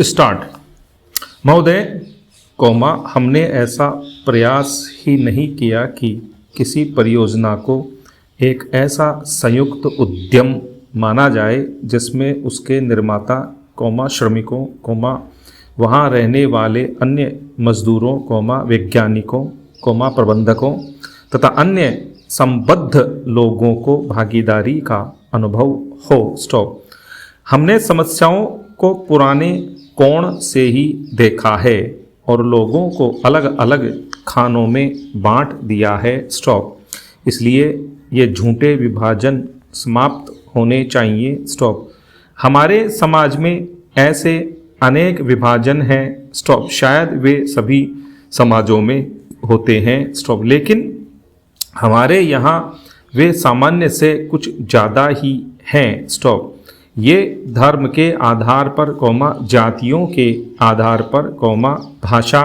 Start. महोदय, हमने ऐसा प्रयास ही नहीं किया कि किसी परियोजना को एक ऐसा संयुक्त उद्यम माना जाए जिसमें उसके निर्माता, श्रमिकों, वहाँ रहने वाले अन्य मजदूरों, वैज्ञानिकों, प्रबंधकों तथा अन्य संबद्ध लोगों को भागीदारी का अनुभव हो। स्टॉप। हमने समस्याओं को पुराने कोण से ही देखा है और लोगों को अलग अलग खानों में बांट दिया है। स्टॉप। इसलिए ये झूठे विभाजन समाप्त होने चाहिए। स्टॉप। हमारे समाज में ऐसे अनेक विभाजन हैं। स्टॉप। शायद वे सभी समाजों में होते हैं। स्टॉप। लेकिन हमारे यहाँ वे सामान्य से कुछ ज़्यादा ही हैं। स्टॉप। ये धर्म के आधार पर, जातियों के आधार पर, भाषा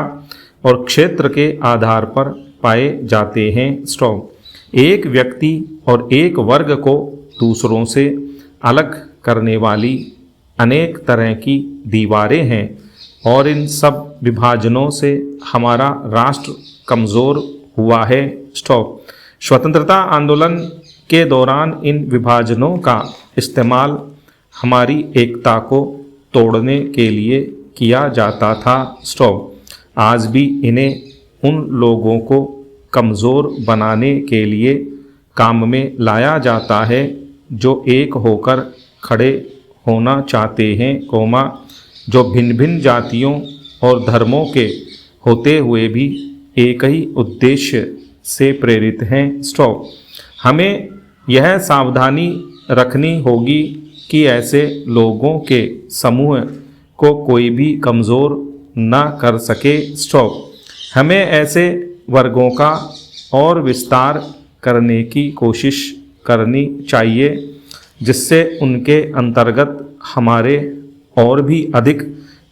और क्षेत्र के आधार पर पाए जाते हैं। स्टॉप। एक व्यक्ति और एक वर्ग को दूसरों से अलग करने वाली अनेक तरह की दीवारें हैं और इन सब विभाजनों से हमारा राष्ट्र कमज़ोर हुआ है। स्टॉप। स्वतंत्रता आंदोलन के दौरान इन विभाजनों का इस्तेमाल हमारी एकता को तोड़ने के लिए किया जाता था। स्टॉप। आज भी इन्हें उन लोगों को कमज़ोर बनाने के लिए काम में लाया जाता है जो एक होकर खड़े होना चाहते हैं, जो भिन्न भिन्न जातियों और धर्मों के होते हुए भी एक ही उद्देश्य से प्रेरित हैं। स्टॉप। हमें यह सावधानी रखनी होगी कि ऐसे लोगों के समूह को कोई भी कमज़ोर न कर सके। स्टॉप। हमें ऐसे वर्गों का और विस्तार करने की कोशिश करनी चाहिए जिससे उनके अंतर्गत हमारे और भी अधिक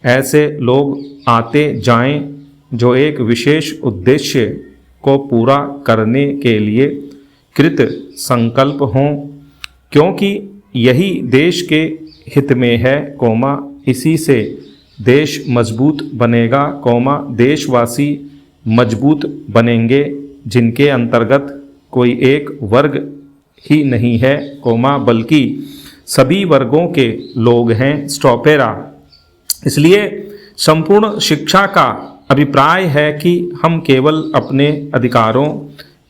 ऐसे लोग आते जाएं जो एक विशेष उद्देश्य को पूरा करने के लिए कृत संकल्प हों, क्योंकि यही देश के हित में है, इसी से देश मजबूत बनेगा, देशवासी मजबूत बनेंगे जिनके अंतर्गत कोई एक वर्ग ही नहीं है, बल्कि सभी वर्गों के लोग हैं। स्टॉपेरा। इसलिए संपूर्ण शिक्षा का अभिप्राय है कि हम केवल अपने अधिकारों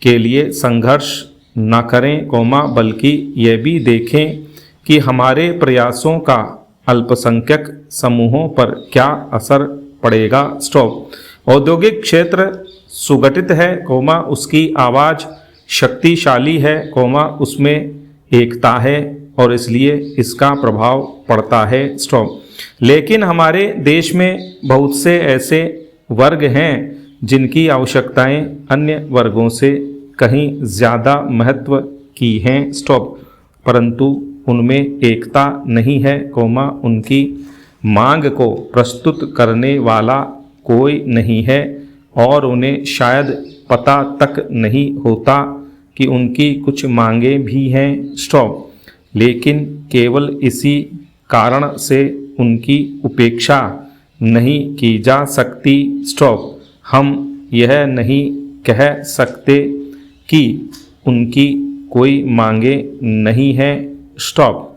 के लिए संघर्ष न करें, बल्कि ये भी देखें कि हमारे प्रयासों का अल्पसंख्यक समूहों पर क्या असर पड़ेगा। स्टॉप। औद्योगिक क्षेत्र सुगठित है, उसकी आवाज़ शक्तिशाली है, उसमें एकता है और इसलिए इसका प्रभाव पड़ता है। स्टॉप। लेकिन हमारे देश में बहुत से ऐसे वर्ग हैं जिनकी आवश्यकताएं अन्य वर्गों से कहीं ज़्यादा महत्व की हैं। स्टॉप। परंतु उनमें एकता नहीं है, उनकी मांग को प्रस्तुत करने वाला कोई नहीं है और उन्हें शायद पता तक नहीं होता कि उनकी कुछ मांगें भी हैं। स्टॉप। लेकिन केवल इसी कारण से उनकी उपेक्षा नहीं की जा सकती। स्टॉप। हम यह नहीं कह सकते कि उनकी कोई मांगें नहीं हैं। स्टॉप।